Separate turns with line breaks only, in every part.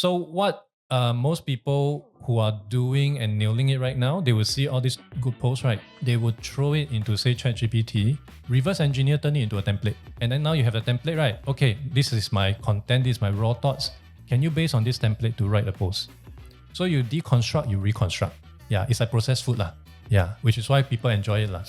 So what most people who are doing and nailing it right now, they will see all these good posts, right? They would throw it into, say, ChatGPT, reverse engineer, turn it into a template. And then now you have a template, right? Okay, this is my content, this is my raw thoughts. Can you base on this template to write a post? So you deconstruct, you reconstruct. Yeah, it's like processed food lah. Yeah, which is why people enjoy it lah.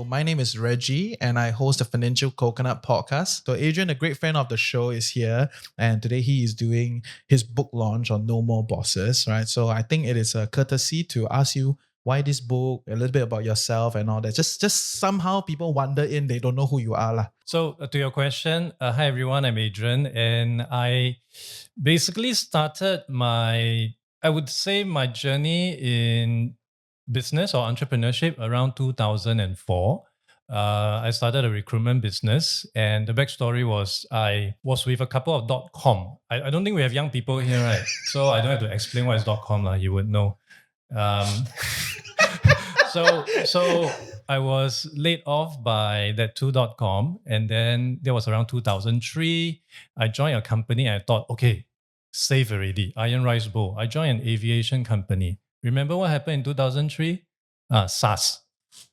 My name is Reggie and I host the Financial Coconut podcast. So Adrian, a great friend of the show, is here, and today he is doing his book launch on No More Bosses, right? So I think it is a courtesy to ask you why this book, a little bit about yourself and all that. Just somehow people wander in, they don't know who you are lah.
So to your question, hi everyone, I'm Adrian, and I basically started my journey in business or entrepreneurship around 2004. I started a recruitment business, and the backstory was I was with a couple of .com. I don't think we have young people here, right? So I don't have to explain what is .com lah. You would know. So I was laid off by that 2.com, and then that was around 2003. I joined a company and I thought, okay, safe already, iron rice bowl. I joined an aviation company. Remember what happened in 2003? SARS.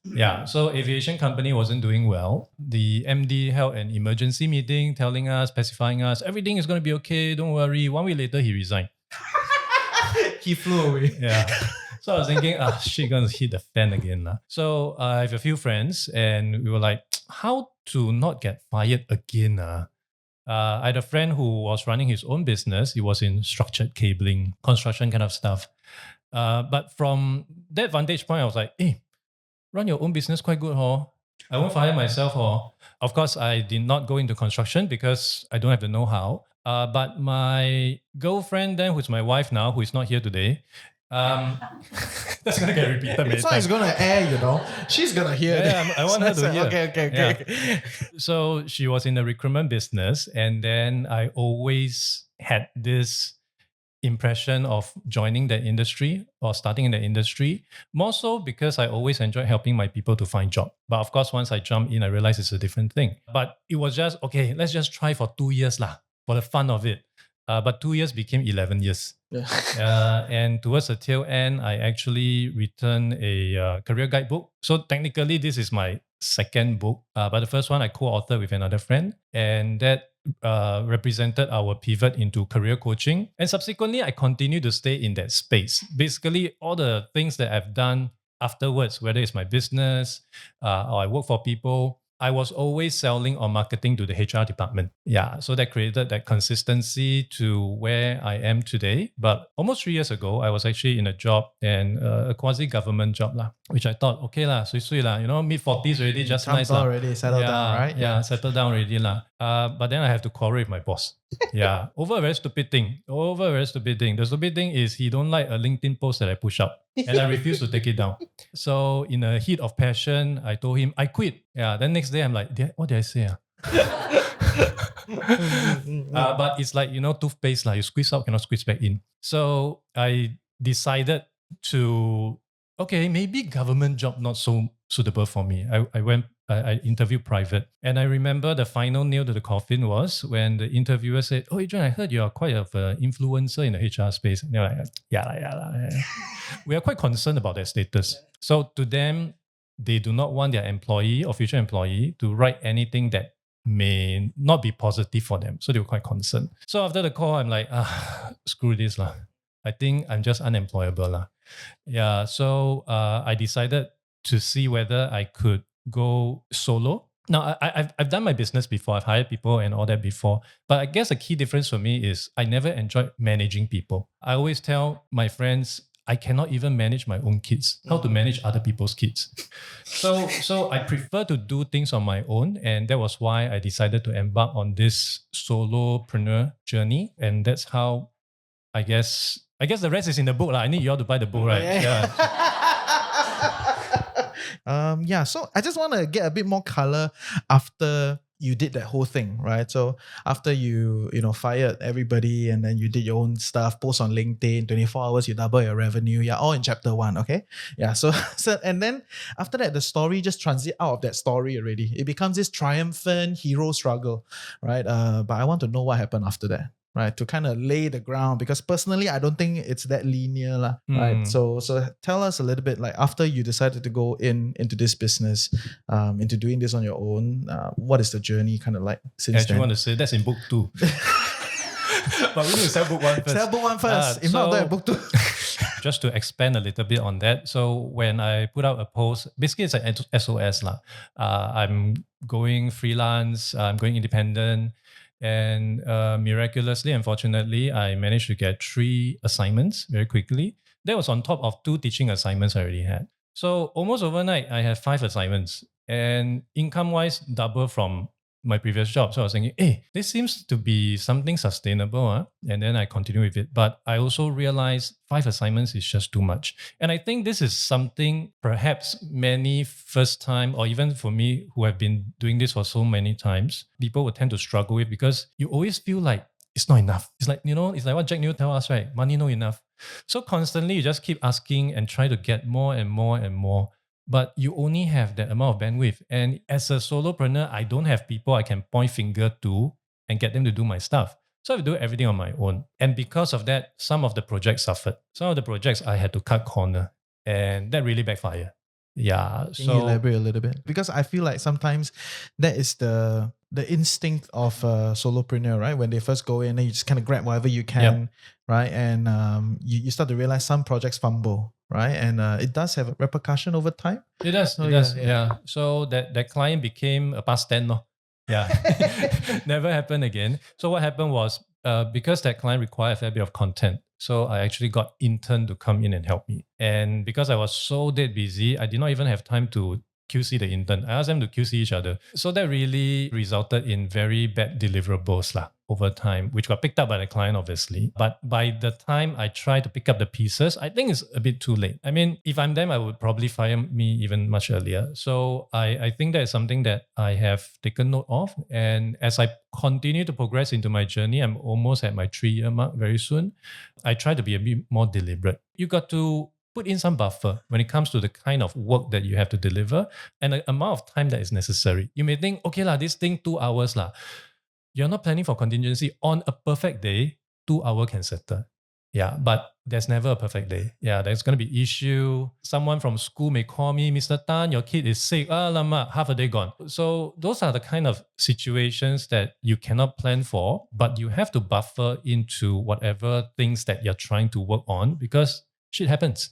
Yeah, so aviation company wasn't doing well. The MD held an emergency meeting telling us, specifying us, everything is going to be okay, don't worry. 1 week later, he resigned.
He flew away.
Yeah. So I was thinking, shit, gonna hit the fan again. So I have a few friends and we were like, how to not get fired again? I had a friend who was running his own business. He was in structured cabling, construction kind of stuff. But from that vantage point, I was like, hey, run your own business quite good, huh? I won't fire myself, huh? Of course, I did not go into construction because I don't have the know-how. But my girlfriend then, who's my wife now, who is not here today, that's going to get repeated many
times. It's going to air, you know. She's going to hear it.
Yeah, I want her to hear.
Okay.
Yeah. So she was in the recruitment business, and then I always had this impression of joining the industry or starting in the industry, more so because I always enjoyed helping my people to find job. But of course, once I jumped in, I realized it's a different thing. But it was just, okay, let's just try for 2 years lah, for the fun of it. But 2 years became 11 years. Yeah. And towards the tail end, I actually returned a career guidebook. So technically, this is my second book. But the first one I co-authored with another friend. And that represented our pivot into career coaching. And subsequently, I continued to stay in that space. Basically, all the things that I've done afterwards, whether it's my business or I work for people, I was always selling or marketing to the HR department. Yeah, so that created that consistency to where I am today. But almost 3 years ago, I was actually in a job and a quasi-government job lah, which I thought, okay lah, sui lah, you know, mid-40s already, just nice lah.
Already settled down, right?
Yeah, settled down already lah. But then I have to quarrel with my boss. Yeah, over a very stupid thing. The stupid thing is he don't like a LinkedIn post that I push up, and I refuse to take it down. So in a heat of passion, I told him I quit. Yeah, then next day I'm like, what did I say? But it's like, you know, toothpaste lah. You squeeze out, cannot squeeze back in. So I decided to, okay, maybe government job not so suitable for me. I interviewed private. And I remember the final nail to the coffin was when the interviewer said, oh, Adrian, I heard you are quite of an influencer in the HR space. And they're like, yeah. We are quite concerned about their status. So to them, they do not want their employee or future employee to write anything that may not be positive for them. So they were quite concerned. So after the call, I'm like, screw this lah. I think I'm just unemployable lah. Yeah, so I decided to see whether I could go solo. Now, I've done my business before. I've hired people and all that before. But I guess the key difference for me is I never enjoyed managing people. I always tell my friends, I cannot even manage my own kids. How to manage other people's kids? So I prefer to do things on my own. And that was why I decided to embark on this solopreneur journey. And that's how, I guess the rest is in the book. I need you all to buy the book, right?
Yeah. So I just want to get a bit more color after you did that whole thing, right? So after you fired everybody and then you did your own stuff, post on LinkedIn, 24 hours, you double your revenue. Yeah, all in chapter 1, okay? Yeah, so, and then after that, the story just transit out of that story already. It becomes this triumphant hero struggle, right? But I want to know what happened after that. Right, to kind of lay the ground, because personally I don't think it's that linear lah, right? So tell us a little bit, like after you decided to go into this business, into doing this on your own, what is the journey kind of like since
I actually
then?
want to say that's in book 2. But we need to sell book 1 first.
Sell book 1 first. If not, then book 2.
Just to expand a little bit on that. So when I put out a post, basically it's an SOS lah. I'm going freelance, I'm going independent, and miraculously, unfortunately, I managed to get 3 assignments very quickly. That was on top of 2 teaching assignments I already had. So almost overnight, I had 5 assignments, and income-wise, double from my previous job. So I was thinking, hey, this seems to be something sustainable. Huh? And then I continue with it. But I also realized 5 assignments is just too much. And I think this is something perhaps many first time, or even for me who have been doing this for so many times, people will tend to struggle with, because you always feel like it's not enough. It's like, it's like what Jack New tell us, right? Money not enough. So constantly you just keep asking and try to get more and more and more. But you only have that amount of bandwidth. And as a solopreneur, I don't have people I can point finger to and get them to do my stuff. So I have to do everything on my own. And because of that, some of the projects suffered. Some of the projects I had to cut corner. And that really backfired. Yeah.
Can you elaborate a little bit? Because I feel like sometimes that is the instinct of a solopreneur, right? When they first go in, and you just kind of grab whatever you can, right? And you start to realize some projects fumble, right? And it does have a repercussion over time.
It does.
So,
it does. Yeah. So that client became a past tense. No? Yeah. Never happened again. So what happened was, because that client required a fair bit of content, so I actually got intern to come in and help me. And because I was so dead busy, I did not even have time to QC the intern. I asked them to QC each other. So that really resulted in very bad deliverables over time, which got picked up by the client, obviously. But by the time I tried to pick up the pieces, I think it's a bit too late. I mean, if I'm them, I would probably fire me even much earlier. So I think that is something that I have taken note of. And as I continue to progress into my journey, I'm almost at my 3-year mark very soon. I try to be a bit more deliberate. You got to put in some buffer when it comes to the kind of work that you have to deliver and the amount of time that is necessary. You may think, okay this thing 2 hours You're not planning for contingency. On a perfect day, 2 hours can settle. Yeah, but there's never a perfect day. Yeah, there's going to be issue. Someone from school may call me, Mr. Tan, your kid is sick. Lama, half a day gone. So those are the kind of situations that you cannot plan for, but you have to buffer into whatever things that you're trying to work on, because shit happens.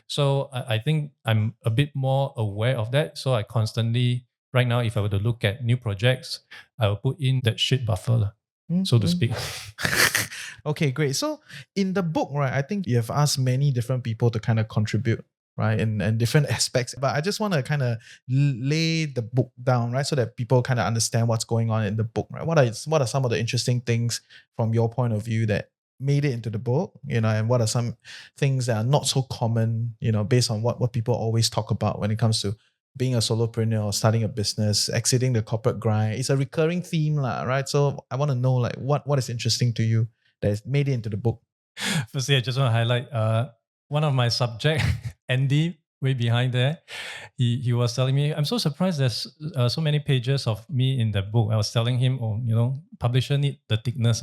So I think I'm a bit more aware of that. So I constantly, right now, if I were to look at new projects, I will put in that shit buffer, so to speak.
Okay, great. So in the book, right, I think you have asked many different people to kind of contribute, right, and different aspects. But I just want to kind of lay the book down, right, so that people kind of understand what's going on in the book, right? What are some of the interesting things from your point of view that made it into the book, and what are some things that are not so common, based on what people always talk about when it comes to being a solopreneur or starting a business, exiting the corporate grind? It's a recurring theme, right? So I want to know, like, what is interesting to you that has made it into the book?
Firstly, I just want to highlight one of my subject, Andy, way behind there. He was telling me, I'm so surprised there's so many pages of me in the book. I was telling him, publisher need the thickness.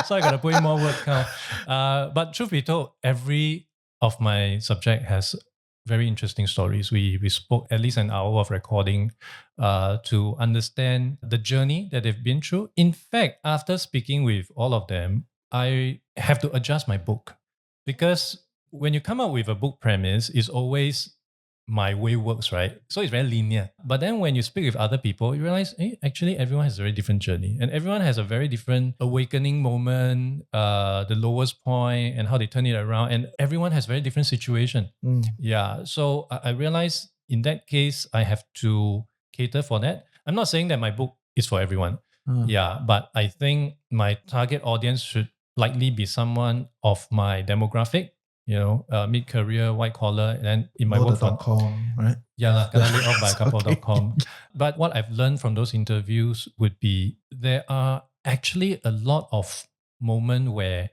So I got to put in more work now. But truth be told, every of my subject has very interesting stories. We spoke at least an hour of recording to understand the journey that they've been through. In fact, after speaking with all of them, I have to adjust my book, because when you come up with a book premise, it's always my way works, right? So it's very linear. But then when you speak with other people, you realize, actually everyone has a very different journey, and everyone has a very different awakening moment, the lowest point, and how they turn it around. And everyone has very different situation. Yeah. So I realized in that case, I have to cater for that. I'm not saying that my book is for everyone. Yeah. But I think my target audience should likely be someone of my demographic. mid-career, white collar, and then in my
Know
work
the
for
.com, right?
yeah, gonna laid off by a couple
Okay.
of .com. But what I've learned from those interviews would be there are actually a lot of moments where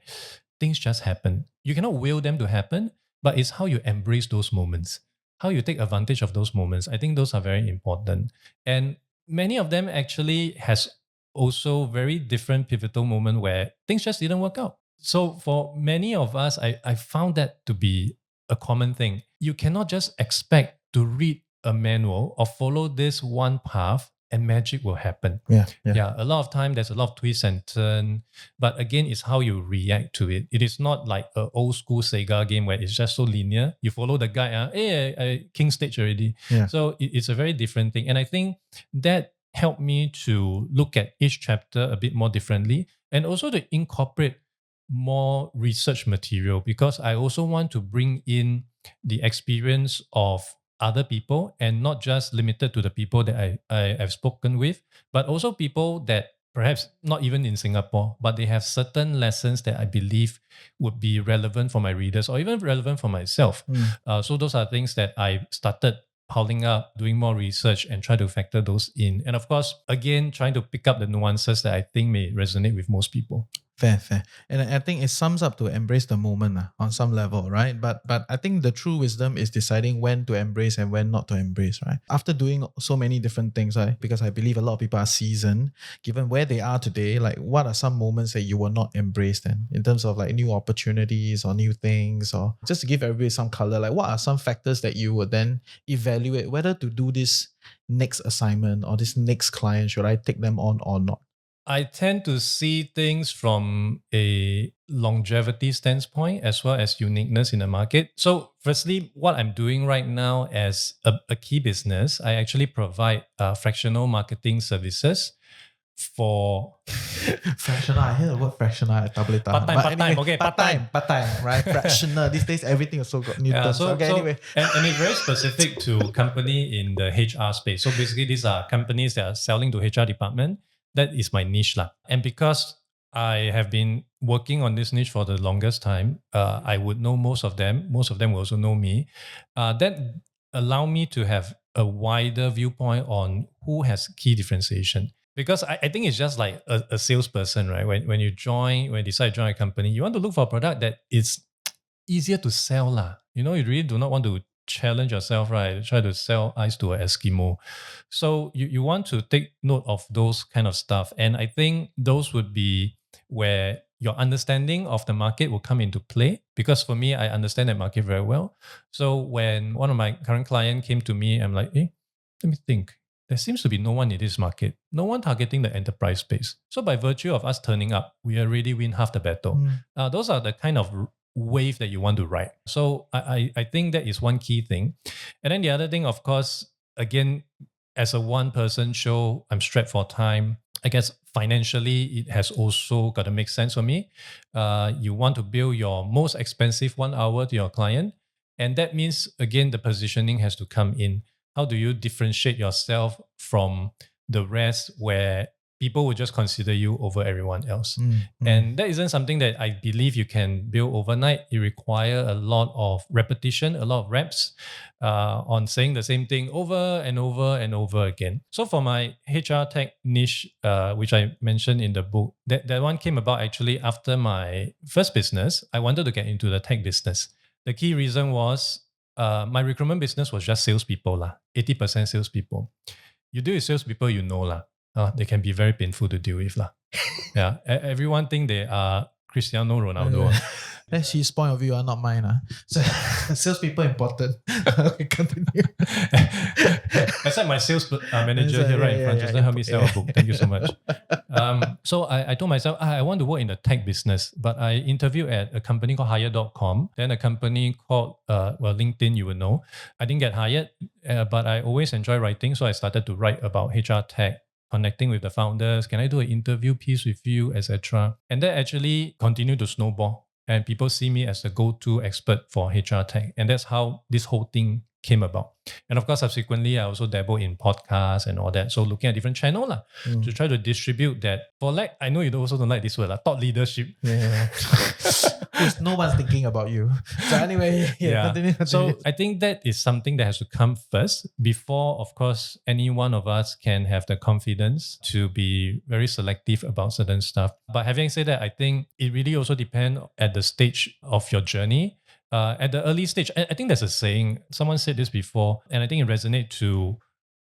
things just happen. You cannot will them to happen, but it's how you embrace those moments, how you take advantage of those moments. I think those are very important. And many of them actually has also very different pivotal moment where things just didn't work out. So for many of us, I found that to be a common thing. You cannot just expect to read a manual or follow this one path and magic will happen.
Yeah.
Yeah, a lot of time there's a lot of twists and turn, but again, it's how you react to it. It is not like an old school Sega game where it's just so linear. You follow the guide, hey, I king stage already.
Yeah.
So it's a very different thing, and I think that helped me to look at each chapter a bit more differently, and also to incorporate more research material because I also want to bring in the experience of other people and not just limited to the people that I have spoken with, but also people that perhaps not even in Singapore, but they have certain lessons that I believe would be relevant for my readers or even relevant for myself. So those are things that I started piling up, doing more research and try to factor those in. And of course, again, trying to pick up the nuances that I think may resonate with most people.
Fair. And I think it sums up to embrace the moment on some level, right? But I think the true wisdom is deciding when to embrace and when not to embrace, right? After doing so many different things, right? Because I believe a lot of people are seasoned, given where they are today, like what are some moments that you will not embrace then in terms of like new opportunities or new things, or just to give everybody some color, like what are some factors that you would then evaluate whether to do this next assignment or this next client, should I take them on or not?
I tend to see things from a longevity standpoint as well as uniqueness in the market. So, firstly, what I'm doing right now as a key business, I actually provide fractional marketing services for
fractional. I hear the word fractional. I double it
Part-time,
But
part-time, okay, part-time.
part-time, right? Fractional. These days, everything is so got new terms. Okay, anyway.
And it's very specific to company in the HR space. So basically, these are companies that are selling to HR department. That is my niche lah. And because I have been working on this niche for the longest time, I would know most of them. Most of them will also know me. That allow me to have a wider viewpoint on who has key differentiation. Because I think it's just like a salesperson, right? When you decide to join a company, you want to look for a product that is easier to sell lah. You really do not want to challenge yourself, right? Try to sell ice to an Eskimo. So you want to take note of those kind of stuff. And I think those would be where your understanding of the market will come into play. Because for me, I understand that market very well. So when one of my current client came to me, I'm like, let me think. There seems to be no one in this market, no one targeting the enterprise space. So by virtue of us turning up, we already win half the battle. Those are the kind of wave that you want to ride. So I think that is one key thing. And then the other thing, of course, again, as a one-person show, I'm strapped for time. I guess financially, it has also got to make sense for me. You want to bill your most expensive 1 hour to your client. And that means, again, the positioning has to come in. How do you differentiate yourself from the rest where people will just consider you over everyone else? And that isn't something that I believe you can build overnight. It requires a lot of repetition, a lot of reps on saying the same thing over and over and over again. So for my HR tech niche, which I mentioned in the book, that one came about actually after my first business. I wanted to get into the tech business. The key reason was my recruitment business was just salespeople lah, 80% salespeople. You deal with salespeople, lah. They can be very painful to deal with lah. Yeah, everyone think they are Cristiano Ronaldo.
That's his point of view, not mine. So salespeople important. Okay, continue.
Except my sales manager here right in front, just help me sell a book. Thank you so much. So I told myself, I want to work in the tech business, but I interviewed at a company called hire.com, then a company called, LinkedIn, you will know. I didn't get hired, but I always enjoy writing. So I started to write about HR tech, connecting with the founders. Can I do an interview piece with you, etc.? And that actually continued to snowball. And people see me as the go-to expert for HR tech. And that's how this whole thing came about. And of course, subsequently, I also dabbled in podcasts and all that. So looking at different channels to try to distribute that. I know you also don't like this word, thought leadership.
Yeah. Because no one's thinking about you. So anyway, continue.
So I think that is something that has to come first before, of course, any one of us can have the confidence to be very selective about certain stuff. But having said that, I think it really also depends at the stage of your journey. At the early stage, I think there's a saying, someone said this before, and I think it resonates to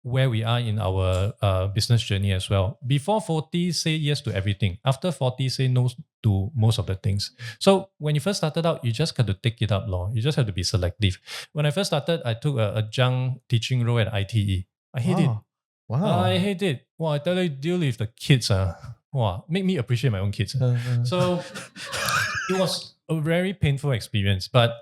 where we are in our business journey as well. Before 40, say yes to everything. After 40, say no to most of the things. So when you first started out, you just got to take it up, Lord. You just have to be selective. When I first started, I took a adjunct teaching role at ITE. I hate it.
Wow.
I hate it. Wow, I tell you, deal with the kids. Wow, make me appreciate my own kids. So it was a very painful experience, but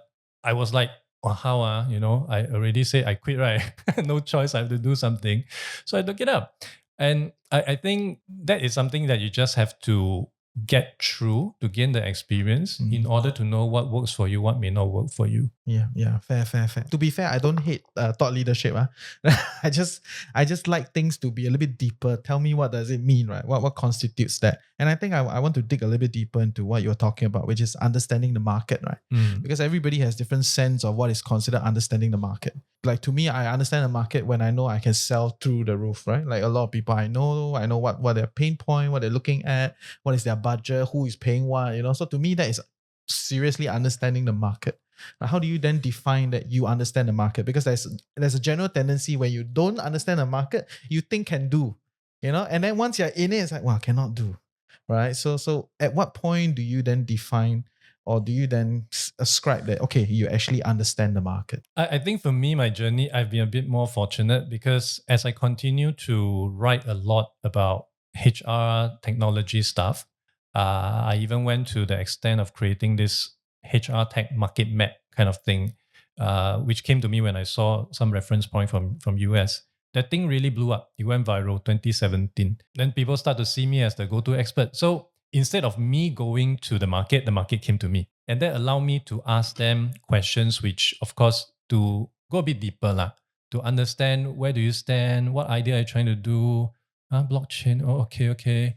I was like, how I already say I quit, right? No choice, I have to do something. So I took it up. And I think that is something that you just have to get through to gain the experience in order to know what works for you, what may not work for you.
Yeah. Fair. To be fair, I don't hate thought leadership. I just like things to be a little bit deeper. Tell me, what does it mean, right? What constitutes that? And I think I want to dig a little bit deeper into what you're talking about, which is understanding the market, right? Because everybody has different sense of what is considered understanding the market. Like to me, I understand the market when I know I can sell through the roof, right? Like a lot of people I know what their pain point, what they're looking at, what is their budget, who is paying what, So to me, that is seriously understanding the market. How do you then define that you understand the market? Because there's a general tendency when you don't understand the market, you think can do, and then once you're in it, it's like, wow, cannot do, right? So at what point do you then define, or do you then ascribe that, okay, you actually understand the market?
I think for me, my journey, I've been a bit more fortunate because as I continue to write a lot about HR technology stuff, I even went to the extent of creating this HR tech market map kind of thing, which came to me when I saw some reference point from US. That thing really blew up. It went viral 2017. Then people start to see me as the go-to expert. So instead of me going to the market came to me. And that allowed me to ask them questions, which of course, to go a bit deeper, to understand where do you stand, what idea are you trying to do, blockchain, okay.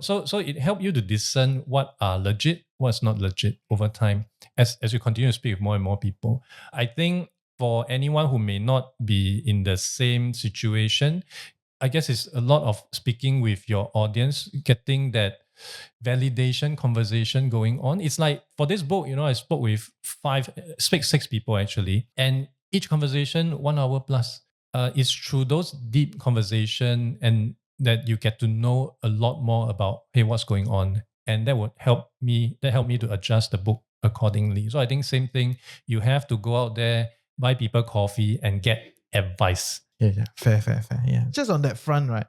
So it helped you to discern what are legit, what's not legit over time as you continue to speak with more and more people. I think for anyone who may not be in the same situation, I guess it's a lot of speaking with your audience, getting that validation conversation going on. It's like for this book, I spoke with six people actually, and each conversation 1 hour plus. It's through those deep conversation and that you get to know a lot more about, hey, what's going on, and that helped me to adjust the book accordingly. So I think same thing, you have to go out there, buy people coffee and get advice.
Yeah. Fair. Yeah. Just on that front, right?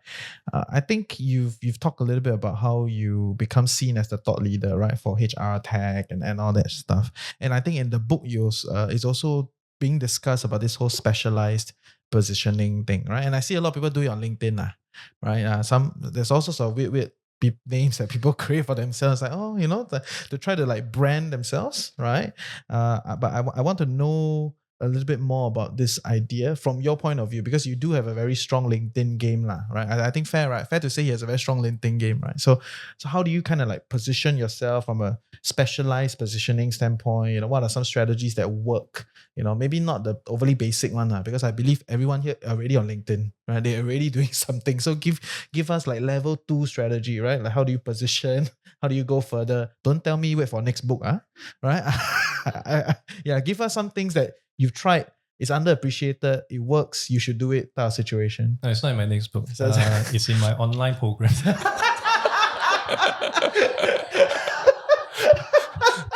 I think you've talked a little bit about how you become seen as the thought leader, right, for HR tech and all that stuff. And I think in the book, it's also being discussed about this whole specialized positioning thing, right? And I see a lot of people do it on LinkedIn, right? There's also sort of weird names that people create for themselves, like, to try to like brand themselves, right? But I want to know a little bit more about this idea from your point of view, because you do have a very strong LinkedIn game, right? I think fair to say he has a very strong LinkedIn game, right? So how do you kind of like position yourself from a specialized positioning standpoint? What are some strategies that work? Maybe not the overly basic one, because I believe everyone here already on LinkedIn, right? They're already doing something. So give us like level 2 strategy, right? Like how do you position? How do you go further? Don't tell me wait for next book, right? Yeah, give us some things that you've tried, it's underappreciated, it works, you should do it, type of situation.
No, it's not in my next book. It's in my online program.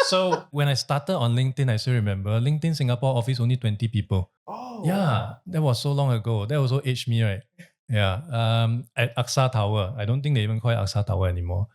So when I started on LinkedIn, I still remember LinkedIn Singapore office only 20 people.
Oh,
yeah, that was so long ago. That also aged me, right? Yeah, at AXA Tower. I don't think they even call it AXA Tower anymore.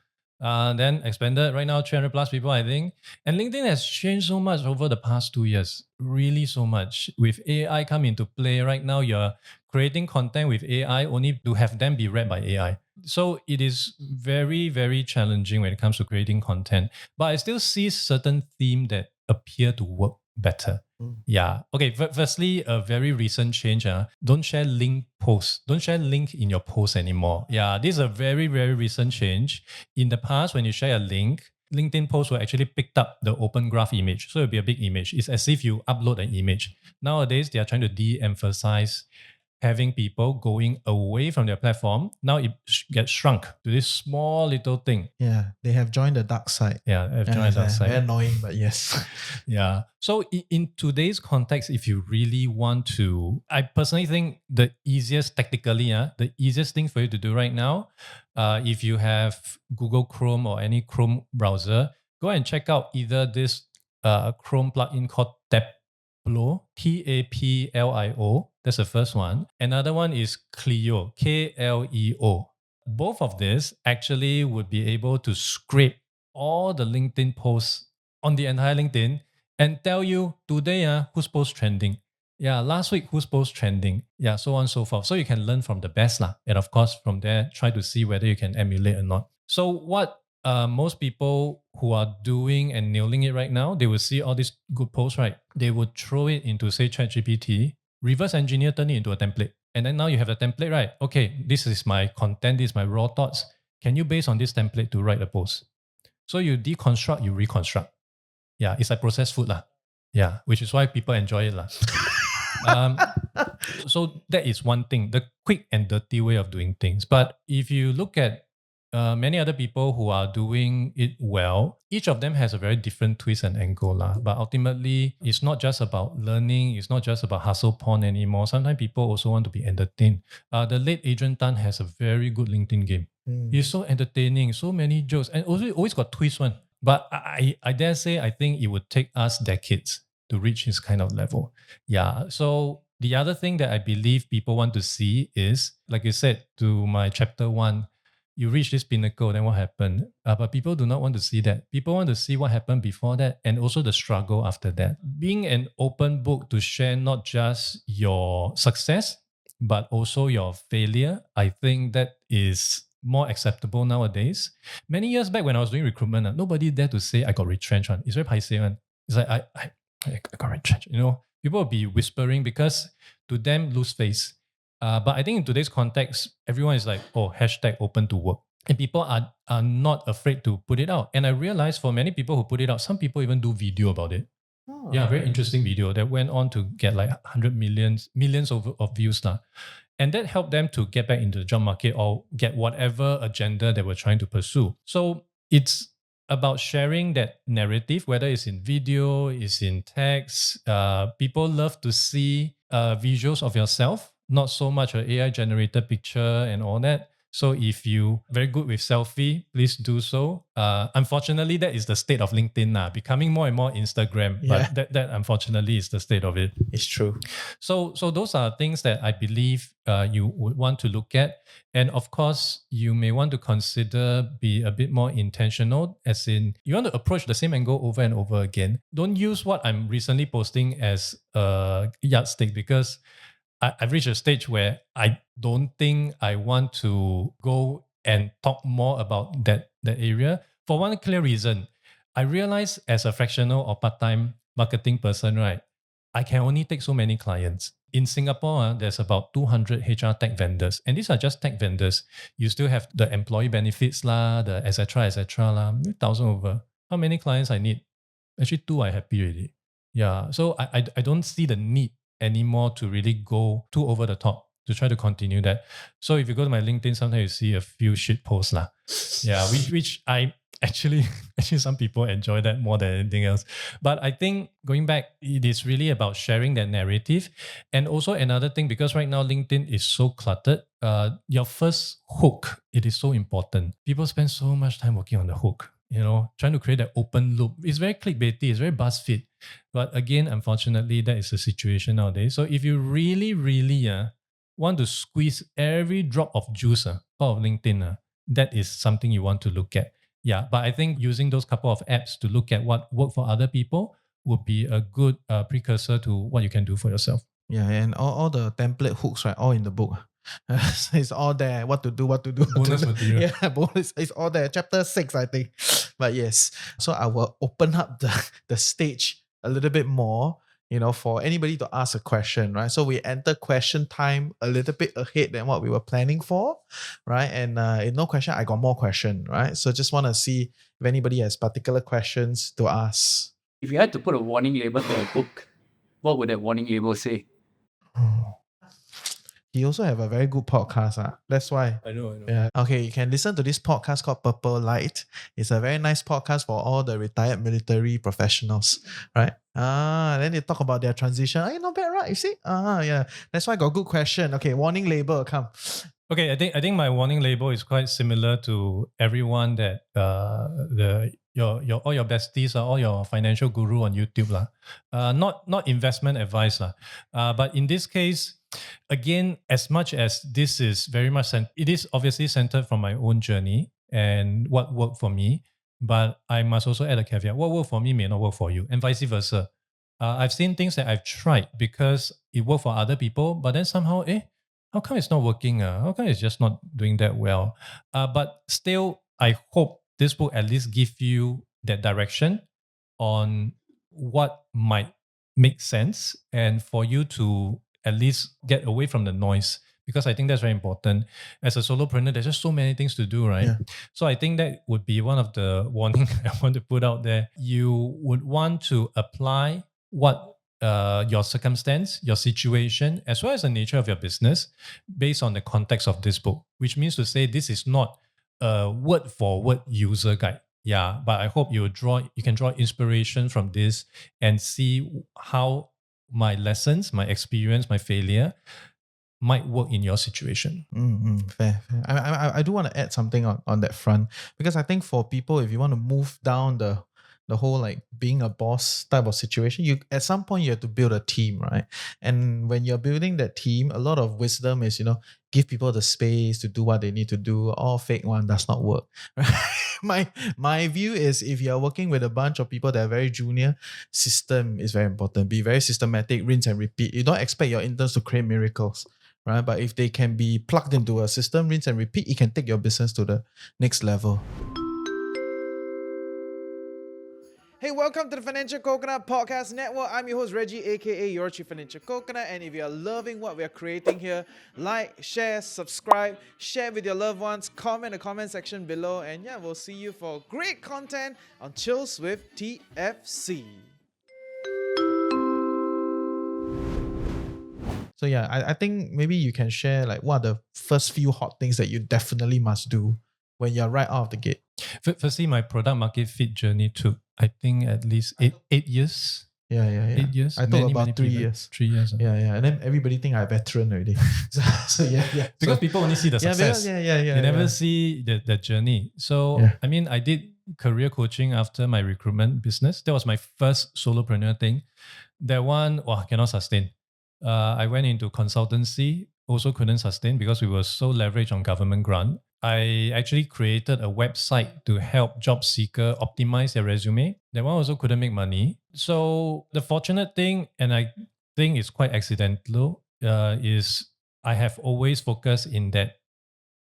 Then expanded, right now 300 plus people, I think. And LinkedIn has changed so much over the past 2 years, really so much. With AI come into play, right now you're creating content with AI only to have them be read by AI. So it is very, very challenging when it comes to creating content. But I still see certain themes that appear to work better. Yeah. Okay. Firstly, a very recent change. Don't share link posts. Don't share link in your post anymore. Yeah. This is a very, very recent change. In the past, when you share a link, LinkedIn posts will actually pick up the open graph image. So it'll be a big image. It's as if you upload an image. Nowadays, they are trying to de-emphasize having people going away from their platform. Now it gets shrunk to this small little thing.
Yeah, they have joined the dark side.
Yeah, they've joined the dark side.
Very annoying, but yes.
Yeah. So in today's context, if you really want to, I personally think the easiest tactically, the easiest thing for you to do right now, if you have Google Chrome or any Chrome browser, go and check out either this Chrome plugin called Tableau, Taplio. That's the first one. Another one is Clio, Kleo. Both of this actually would be able to scrape all the LinkedIn posts on the entire LinkedIn and tell you today who's post trending. Yeah, last week who's post trending. Yeah, so on and so forth. So you can learn from the best lah. And of course, from there, try to see whether you can emulate or not. So what most people who are doing and nailing it right now, they will see all these good posts, right? They would throw it into, say, ChatGPT, reverse engineer, turn it into a template. And then now you have the template, right? Okay, this is my content, this is my raw thoughts. Can you base on this template to write a post? So you deconstruct, you reconstruct. Yeah, it's like processed food lah. Yeah, which is why people enjoy it lah. So that is one thing, the quick and dirty way of doing things. But if you look at many other people who are doing it well, each of them has a very different twist and angle lah. But ultimately, it's not just about learning. It's not just about hustle porn anymore. Sometimes people also want to be entertained. The late Adrian Tan has a very good LinkedIn game. He's so entertaining, so many jokes, and also always got twists one. But I dare say, I think it would take us decades to reach his kind of level. Yeah. So the other thing that I believe people want to see is, like you said, to my chapter 1, you reach this pinnacle, then what happened? But people do not want to see that. People want to see what happened before that and also the struggle after that. Being an open book to share not just your success, but also your failure, I think that is more acceptable nowadays. Many years back when I was doing recruitment, nobody dared to say I got retrenched. It's very paiseh one. It's like I got retrenched. People will be whispering because to them lose face. But I think in today's context, everyone is like, oh, hashtag open to work. And people are not afraid to put it out. And I realized for many people who put it out, some people even do video about it. Yeah, very interesting video that went on to get like 100 millions of views. And that helped them to get back into the job market or get whatever agenda they were trying to pursue. So it's about sharing that narrative, whether it's in video, it's in text. People love to see visuals of yourself, not so much an AI generated picture and all that. So if you very good with selfie, please do so. Unfortunately, that is the state of LinkedIn now, becoming more and more Instagram.
Yeah.
But that unfortunately is the state of it.
It's true.
So those are things that I believe you would want to look at. And of course, you may want to consider be a bit more intentional, as in you want to approach the same angle over and over again. Don't use what I'm recently posting as a yardstick, because I've reached a stage where I don't think I want to go and talk more about that area. For one clear reason, I realize as a fractional or part-time marketing person, right, I can only take so many clients. In Singapore, there's about 200 HR tech vendors. And these are just tech vendors. You still have the employee benefits, the et cetera, 1,000 over. How many clients I need? Actually, 2 I happy already. Yeah, so I don't see the need anymore to really go too over the top to try to continue that. So if you go to my LinkedIn, sometimes you see a few shit posts lah. Yeah, which I actually some people enjoy that more than anything else. But I think going back, it is really about sharing that narrative. And also another thing, because right now LinkedIn is so cluttered, your first hook, it is so important. People spend so much time working on the hook, trying to create that open loop. It's very clickbaity, it's very BuzzFeed. But again, unfortunately, that is the situation nowadays. So if you really, really want to squeeze every drop of juice out of LinkedIn, that is something you want to look at. Yeah, but I think using those couple of apps to look at what work for other people would be a good precursor to what you can do for yourself.
Yeah, and all the template hooks, right, all in the book. So it's all there. What to do.
Bonus material.
Yeah, bonus. It's all there. Chapter 6, I think. But yes, so I will open up the stage a little bit more. for anybody to ask a question, right? So we enter question time a little bit ahead than what we were planning for, right? And if no question, I got more question, right? So just want to see if anybody has particular questions to ask.
If you had to put a warning label to a book, what would that warning label say?
He also have a very good podcast. That's why.
I know.
Yeah. Okay, you can listen to this podcast called Purple Light. It's a very nice podcast for all the retired military professionals, right? Then they talk about their transition. Hey, not bad, right? You see? Yeah. That's why I got good question. Okay, warning label, come.
Okay, I think my warning label is quite similar to everyone that all your besties are all your financial guru on YouTube lah. Not investment advice lah. But in this case, again, as much as this is very much it is obviously centered from my own journey and what worked for me. But I must also add a caveat: what worked for me may not work for you, and vice versa. I've seen things that I've tried because it worked for other people, but then somehow, how come it's not working? How come it's just not doing that well? But still, I hope this book at least give you that direction on what might make sense and for you to at least get away from the noise, because I think that's very important. As a solopreneur, there's just so many things to do, right?
Yeah.
So I think that would be one of the warnings I want to put out there. You would want to apply what your circumstance, your situation, as well as the nature of your business based on the context of this book, which means to say this is not a word for word user guide. Yeah, but I hope you can draw inspiration from this and see how my lessons, my experience, my failure might work in your situation.
Fair. I do want to add something on that front, because I think for people, if you want to move down the whole like being a boss type of situation, you at some point you have to build a team, right? And when you're building that team, a lot of wisdom is, give people the space to do what they need to do. All fake one does not work. Right? My view is, if you're working with a bunch of people that are very junior, system is very important. Be very systematic, rinse and repeat. You don't expect your interns to create miracles, right? But if they can be plugged into a system, rinse and repeat, it can take your business to the next level. Hey, welcome to the Financial Coconut Podcast Network. I'm your host, Reggie, aka your Chief Financial Coconut. And if you're loving what we're creating here, like, share, subscribe, share with your loved ones, comment in the comment section below. And yeah, we'll see you for great content on Chills with TFC. So yeah, I think maybe you can share like what are the first few hot things that you definitely must do when you're right out of the gate.
Firstly, my product market fit journey took, I think, at least eight years.
Yeah.
8 years.
I thought about 3 years.
3 years.
Yeah. And then everybody think I'm a veteran already. so yeah.
Because people only see the success.
Yeah.
They never see the journey. So,
Yeah.
I mean, I did career coaching after my recruitment business. That was my first solopreneur thing. That one, cannot sustain. I went into consultancy, also couldn't sustain because we were so leveraged on government grant. I actually created a website to help job seeker optimize their resume. That one also couldn't make money. So the fortunate thing, and I think it's quite accidental, is I have always focused in that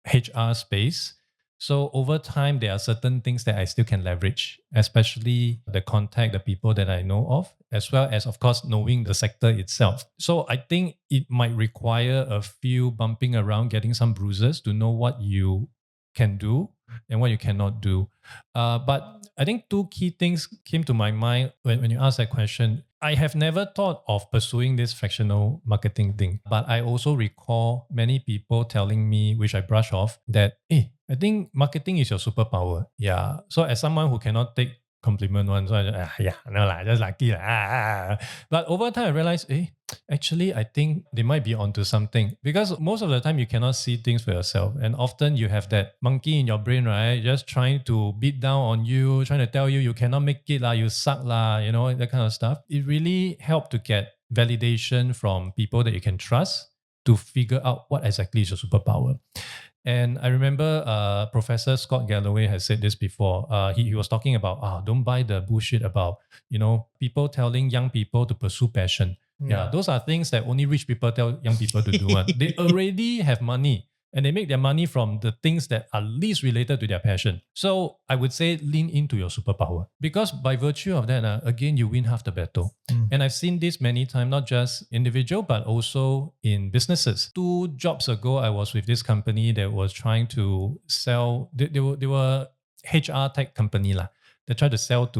HR space. So over time, there are certain things that I still can leverage, especially the contact, the people that I know of, as well as, of course, knowing the sector itself. So I think it might require a few bumping around, getting some bruises to know what you can do and what you cannot do. But I think two key things came to my mind when you asked that question. I have never thought of pursuing this fractional marketing thing, but I also recall many people telling me, which I brush off, that, I think marketing is your superpower. Yeah. So as someone who cannot take compliment one, so just lucky. But over time I realized, actually I think they might be onto something, because most of the time you cannot see things for yourself. And often you have that monkey in your brain, right? Just trying to beat down on you, trying to tell you you cannot make it, you suck, that kind of stuff. It really helped to get validation from people that you can trust to figure out what exactly is your superpower. And I remember Professor Scott Galloway has said this before. He was talking about, don't buy the bullshit about, people telling young people to pursue passion. Yeah, those are things that only rich people tell young people to do. They already have money and they make their money from the things that are least related to their passion. So I would say lean into your superpower, because by virtue of that, again, you win half the battle. And I've seen this many times, not just individual, but also in businesses. 2 jobs ago, I was with this company that was trying to sell, they were HR tech company lah. They tried to sell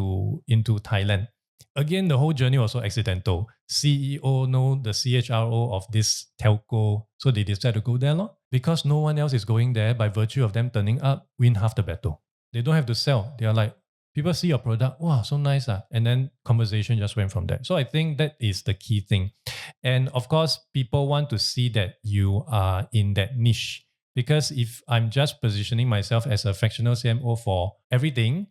into Thailand. Again, the whole journey was so accidental. CEO know the CHRO of this telco, so they decided to go there because no one else is going there. By virtue of them turning up, win half the battle. They don't have to sell. They are like, people see your product, wow, so nice. And then conversation just went from there. So I think that is the key thing. And of course, people want to see that you are in that niche. Because if I'm just positioning myself as a fractional CMO for everything,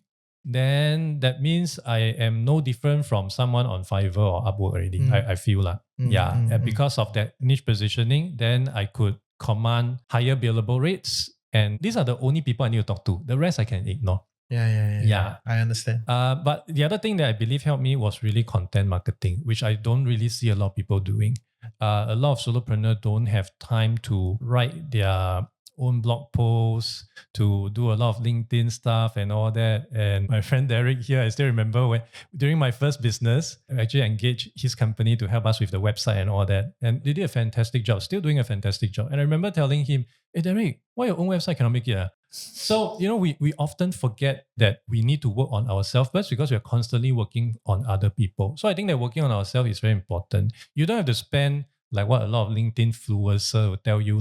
then that means I am no different from someone on Fiverr or Upwork already. I feel like. And because of that niche positioning, then I could command higher billable rates. And these are the only people I need to talk to. The rest I can ignore.
Yeah. I understand.
But the other thing that I believe helped me was really content marketing, which I don't really see a lot of people doing. A lot of solopreneurs don't have time to write their own blog posts, to do a lot of LinkedIn stuff and all that. And my friend Derek here, I still remember when during my first business, I actually engaged his company to help us with the website and all that. And they did a fantastic job, still doing a fantastic job. And I remember telling him, hey Derek, why your own website cannot make it? So, we often forget that we need to work on ourselves first because we're constantly working on other people. So I think that working on ourselves is very important. You don't have to spend like what a lot of LinkedIn influencers will tell you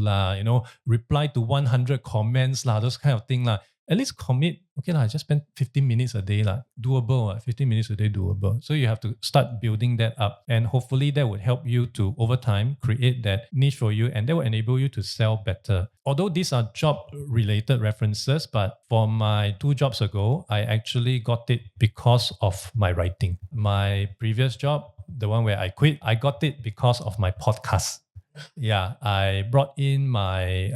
reply to 100 comments those kind of thing At least commit, I just spend 15 minutes a day doable, 15 minutes a day doable. So you have to start building that up, and hopefully that would help you to over time create that niche for you, and that will enable you to sell better. Although these are job related references, but for my 2 jobs ago, I actually got it because of my writing. My previous job, the one where I quit, I got it because of my podcast. I brought in my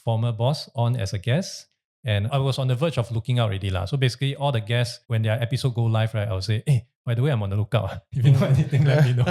former boss on as a guest, and I was on the verge of looking out already. So basically, all the guests, when their episode go live, right, I will say, hey, by the way, I'm on the lookout. If you know anything, let me know.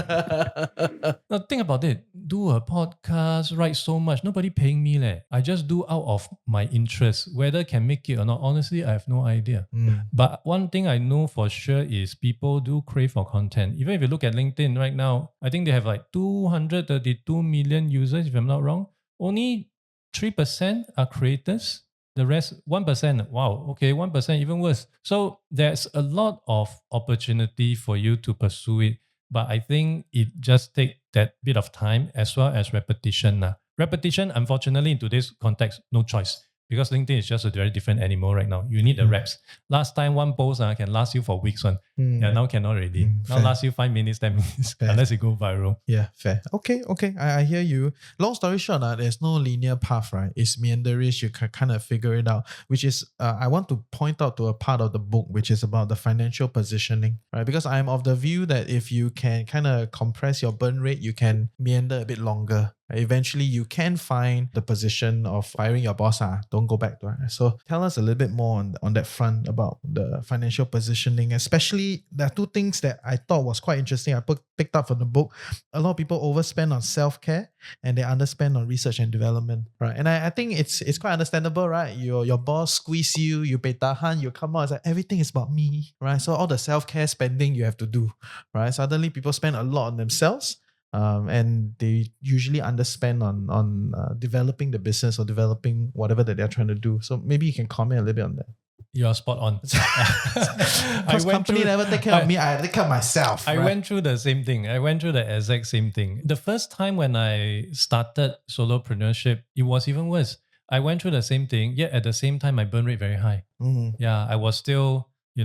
Now, think about it. Do a podcast, write so much. Nobody paying me. I just do out of my interest. Whether can make it or not, honestly, I have no idea. But one thing I know for sure is people do crave for content. Even if you look at LinkedIn right now, I think they have like 232 million users, if I'm not wrong. Only 3% are creators. The rest, 1%. Wow. Okay, 1%, even worse. So there's a lot of opportunity for you to pursue it. But I think it just takes that bit of time as well as repetition. Repetition, unfortunately, in today's context, no choice. Because LinkedIn is just a very different animal right now. You need the reps. Last time, one post can last you for weeks. Now cannot already. Now lasts you 5 minutes, 10 minutes, unless it go viral.
Yeah, fair. Okay. I hear you. Long story short, there's no linear path, right? It's meanderish. You can kind of figure it out, which is, I want to point out to a part of the book, which is about the financial positioning, right? Because I'm of the view that if you can kind of compress your burn rate, you can meander a bit longer. Eventually, you can find the position of firing your boss. Don't go back to it. So tell us a little bit more on that front about the financial positioning. Especially, there are 2 things that I thought was quite interesting. I picked up from the book. A lot of people overspend on self-care and they underspend on research and development. Right. And I think it's quite understandable, right? Your boss squeeze you, you pay tahan, you come out, it's like everything is about me. Right. So all the self-care spending you have to do. Right. Suddenly people spend a lot on themselves. And they usually underspend on developing the business or developing whatever that they're trying to do. So maybe you can comment a little bit on that.
You are spot on.
Because company never take care of me, I take care of myself.
I went through the same thing. I went through the exact same thing. The first time when I started solopreneurship, it was even worse. I went through the same thing, yet at the same time, my burn rate very high. I was still, at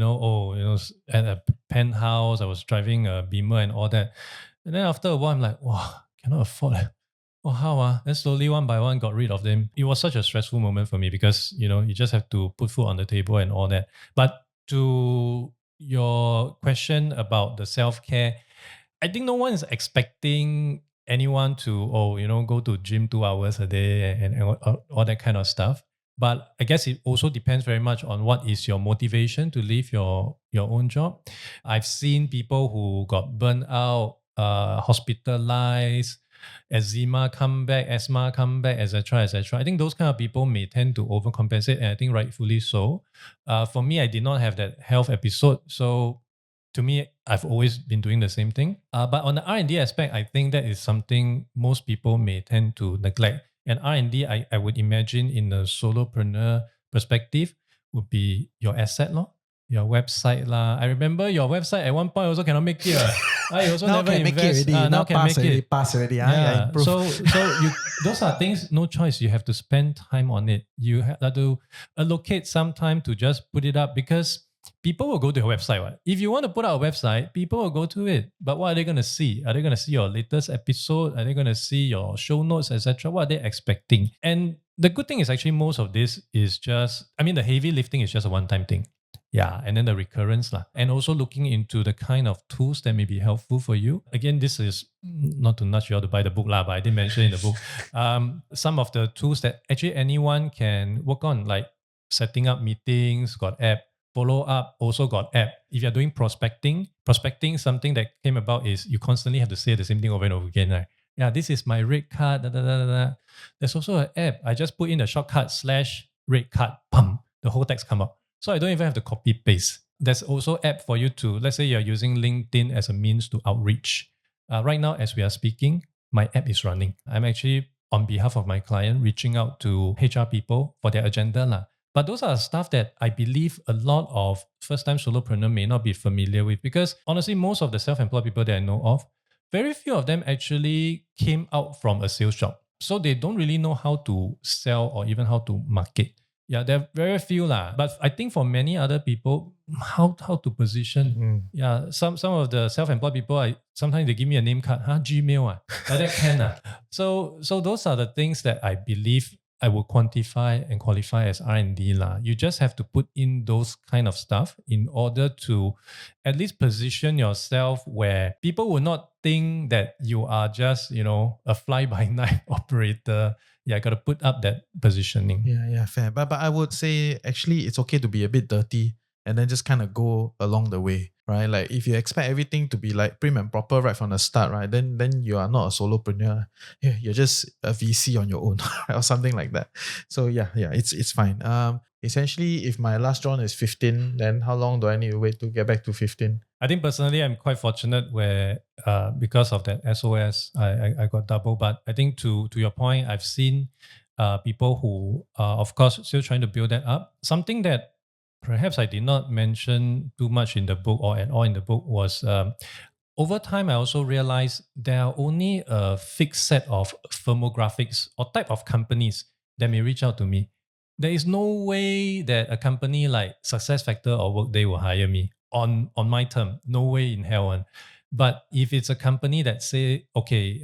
a penthouse. I was driving a Beamer and all that. And then after a while, I'm like, wow, cannot afford it. Oh, how? Then slowly, one by one, got rid of them. It was such a stressful moment for me because, you just have to put food on the table and all that. But to your question about the self-care, I think no one is expecting anyone to, go to gym 2 hours a day and all that kind of stuff. But I guess it also depends very much on what is your motivation to leave your own job. I've seen people who got burnt out, hospitalized, eczema come back, asthma come back, etc., etc. I think those kind of people may tend to overcompensate, and I think rightfully so. For me, I did not have that health episode, so to me, I've always been doing the same thing. But on the R&D aspect, I think that is something most people may tend to neglect. And R&D, I would imagine in the solopreneur perspective, would be your asset, lor. Your website lah. I remember your website at one point also cannot make it. I also
now
never
can
invest.
make it already.
Now
Now
can
pass
make
already.
it.
Pass already.
Yeah.
Improve.
So those are things, no choice. You have to spend time on it. You have to allocate some time to just put it up, because people will go to your website. Right? If you want to put out a website, people will go to it. But what are they going to see? Are they going to see your latest episode? Are they going to see your show notes, etc.? What are they expecting? And the good thing is actually most of this is just, the heavy lifting is just a one-time thing. Yeah, and then the recurrence lah. And also looking into the kind of tools that may be helpful for you. Again, this is not to nudge you all to buy the book lah, but I did mention in the book some of the tools that actually anyone can work on, like setting up meetings, got app. Follow up also got app. If you're doing prospecting, something that came about is you constantly have to say the same thing over and over again, right? Yeah, this is my rate card. There's also an app. I just put in the shortcut /rate card. Pum, the whole text come up. So I don't even have to copy paste. There's also app for you to, let's say you're using LinkedIn as a means to outreach. Right now, as we are speaking, my app is running. I'm actually, on behalf of my client, reaching out to HR people for their agenda lah. But those are stuff that I believe a lot of first-time solopreneur may not be familiar with, because honestly, most of the self-employed people that I know of, very few of them actually came out from a sales job. So they don't really know how to sell or even how to market. Yeah, there are very few lah. But I think for many other people, how to position. Yeah, some of the self-employed people, sometimes they give me a name card. Gmail like that can. So those are the things that I believe I will quantify and qualify as R&D lah. You just have to put in those kind of stuff in order to at least position yourself where people will not think that you are just, a fly-by-night operator. Yeah, I got to put up that positioning.
Yeah, fair. But I would say actually it's okay to be a bit dirty and then just kind of go along the way, right? Like if you expect everything to be like prim and proper right from the start, right? Then you are not a solopreneur. Yeah, you're just a VC on your own or something like that. So yeah, it's fine. Essentially, if my last drawn is 15, then how long do I need to wait to get back to 15?
I think personally, I'm quite fortunate where because of that SOS, I got double. But I think to your point, I've seen people who are, of course, still trying to build that up. Something that perhaps I did not mention too much in the book or at all in the book was over time, I also realized there are only a fixed set of firmographics or type of companies that may reach out to me. There is no way that a company like SuccessFactors or Workday will hire me on my term. No way in hell. One. But if it's a company that say, okay,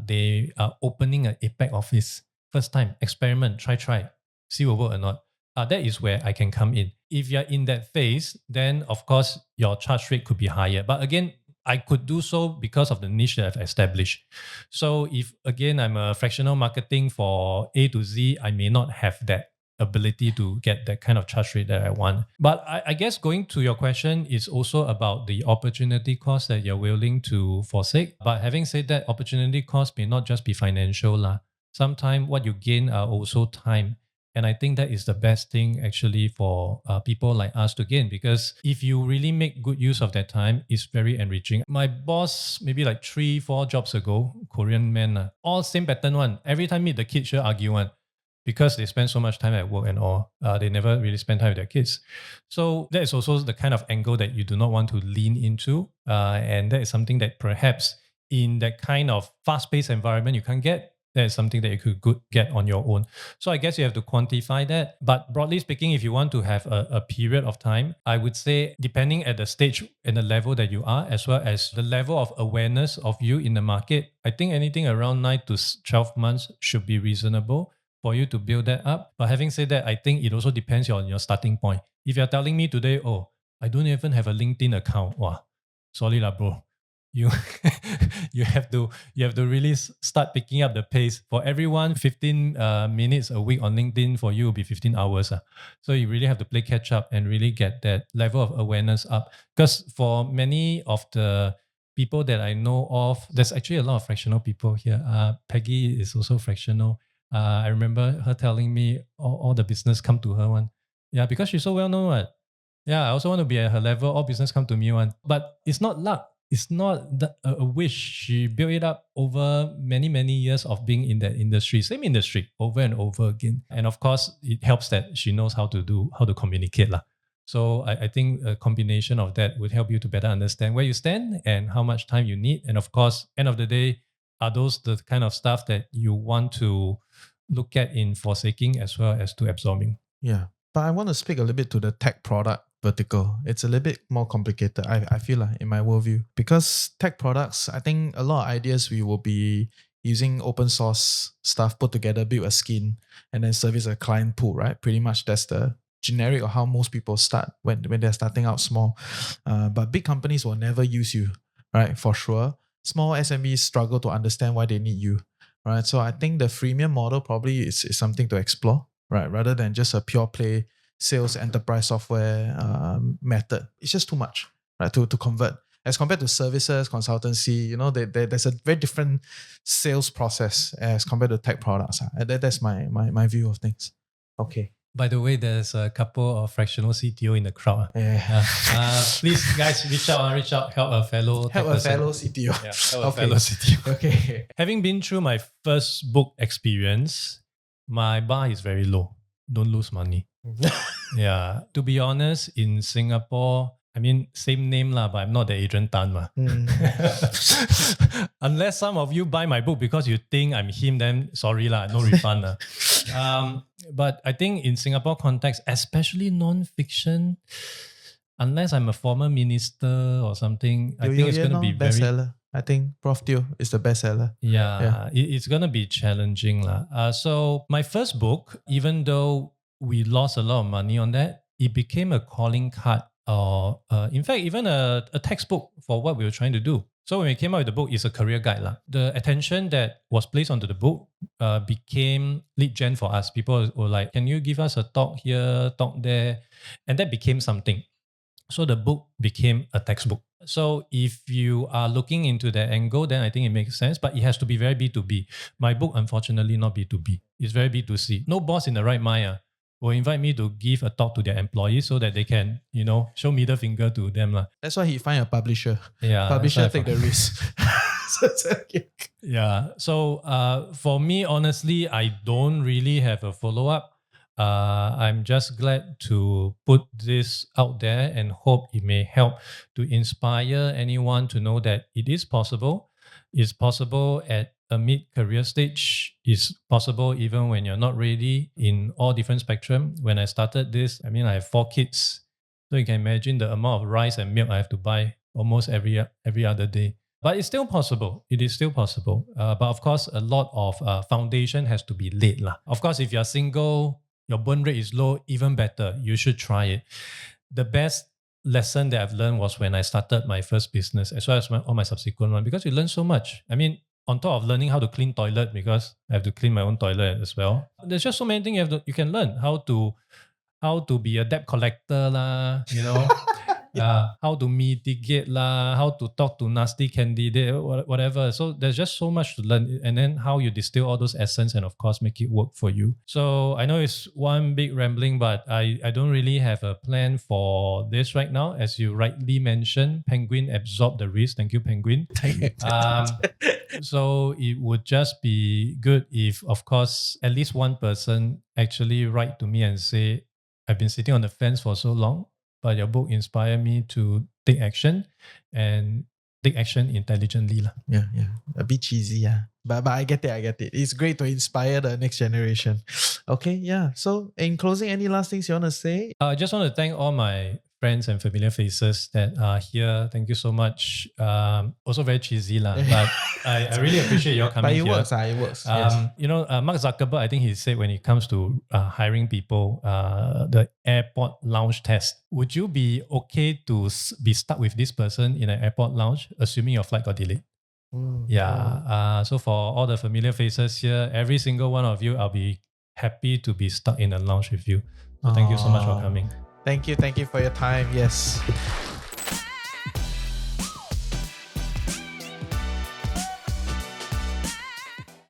they are opening an APAC office, first time, experiment, try, see will work or not. That is where I can come in. If you're in that phase, then of course your charge rate could be higher. But again, I could do so because of the niche that I've established. So if again I'm a fractional marketing for A to Z, I may not have that ability to get that kind of charge rate that I want. But I guess going to your question is also about the opportunity cost that you're willing to forsake. But having said that, opportunity cost may not just be financial lah. Sometimes what you gain are also time. And I think that is the best thing actually for people like us to gain, because if you really make good use of that time, it's very enriching. My boss, maybe like 3-4 jobs ago, Korean man, all same pattern one. Every time meet the kids, sure argue one. Because they spend so much time at work and all, they never really spend time with their kids. So that is also the kind of angle that you do not want to lean into. And that is something that perhaps in that kind of fast-paced environment you can't get. That is something that you could get on your own. So I guess you have to quantify that. But broadly speaking, if you want to have a period of time, I would say depending at the stage and the level that you are, as well as the level of awareness of you in the market, I think anything around 9 to 12 months should be reasonable for you to build that up. But having said that, I think it also depends on your starting point. If you're telling me today, oh, I don't even have a LinkedIn account, wow, sorry lah bro. You have to really start picking up the pace. For everyone, 15 minutes a week on LinkedIn for you will be 15 hours. So you really have to play catch up and really get that level of awareness up. Because for many of the people that I know of, there's actually a lot of fractional people here. Peggy is also fractional. I remember her telling me all the business come to her one. Yeah, because she's so well known. Right? Yeah, I also want to be at her level. All business come to me one. But it's not luck. It's not a wish. She built it up over many, many years of being in that industry, same industry, over and over again. And of course, it helps that she knows how to communicate. So I think a combination of that would help you to better understand where you stand and how much time you need. And of course, end of the day, are those the kind of stuff that you want to look at in forsaking as well as to absorbing?
Yeah. But I want to speak a little bit to the tech product vertical. It's a little bit more complicated, I feel like, in my worldview. Because tech products, I think a lot of ideas we will be using open source stuff put together, build a skin, and then service a client pool, right? Pretty much that's the generic of how most people start when they're starting out small. But big companies will never use you, right? For sure. Small SMEs struggle to understand why they need you, right? So I think the freemium model probably is something to explore, right? Rather than just a pure play sales enterprise software method. It's just too much, right? To convert. As compared to services, consultancy, there's a very different sales process as compared to tech products. That's my view of things. Okay.
By the way, there's a couple of fractional CTO in the crowd.
Yeah.
Please, guys, reach out, help a fellow
CTO.
Yeah, help a fellow CTO.
Okay.
Having been through my first book experience, my bar is very low. Don't lose money. Yeah. To be honest, in Singapore, I mean, same name lah, but I'm not the Adrian Tan. Unless some of you buy my book because you think I'm him, then sorry lah, no refund. But I think in Singapore context, especially non-fiction, unless I'm a former minister or something, I think it's going to be very...
bestseller. I think Prof. Teo is the bestseller.
Yeah. It's going to be challenging lah. So my first book, even though we lost a lot of money on that, it became a calling card or in fact, even a textbook for what we were trying to do. So when we came out with the book, it's a career guide. The attention that was placed onto the book became lead gen for us. People were like, can you give us a talk here, talk there? And that became something. So the book became a textbook. So if you are looking into that angle, then I think it makes sense, but it has to be very B2B. My book, unfortunately, not B2B. It's very B2C. No boss in the right mind will invite me to give a talk to their employees so that they can, show middle finger to them.
That's why he find a publisher.
Yeah.
Publisher take the risk.
Yeah. So for me, honestly, I don't really have a follow-up. I'm just glad to put this out there and hope it may help to inspire anyone to know that it is possible. It's possible at a mid-career stage. It's possible even when you're not ready in all different spectrum. When I started this, I mean, I have 4 kids. So you can imagine the amount of rice and milk I have to buy almost every other day. But it's still possible. It is still possible. But of course, a lot of foundation has to be laid. Of course, if you're single, your burn rate is low, even better. You should try it. The best lesson that I've learned was when I started my first business, as well as all my subsequent one, because you learn so much. I mean, on top of learning how to clean toilet, because I have to clean my own toilet as well. There's just so many things you can learn. How to be a debt collector how to mitigate how to talk to nasty candidate, whatever. So there's just so much to learn, and then how you distill all those essence and of course make it work for you. So I know it's one big rambling, but I don't really have a plan for this right now. As you rightly mentioned, Penguin absorbed the risk. Thank you, Penguin. So it would just be good if, of course, at least one person actually write to me and say, I've been sitting on the fence for so long, but your book inspired me to take action and take action intelligently.
Yeah. A bit cheesy, yeah. But I get it. It's great to inspire the next generation. Okay, yeah. So in closing, any last things you want to say?
I just want to thank all my friends and familiar faces that are here. Thank you so much. Also very cheesy, but I really appreciate your coming here.
But it works. Yes.
Mark Zuckerberg, I think he said when it comes to hiring people, the airport lounge test, would you be okay to be stuck with this person in an airport lounge, assuming your flight got delayed? So for all the familiar faces here, every single one of you, I'll be happy to be stuck in a lounge with you. So thank you so much for coming.
Thank you for your time. Yes.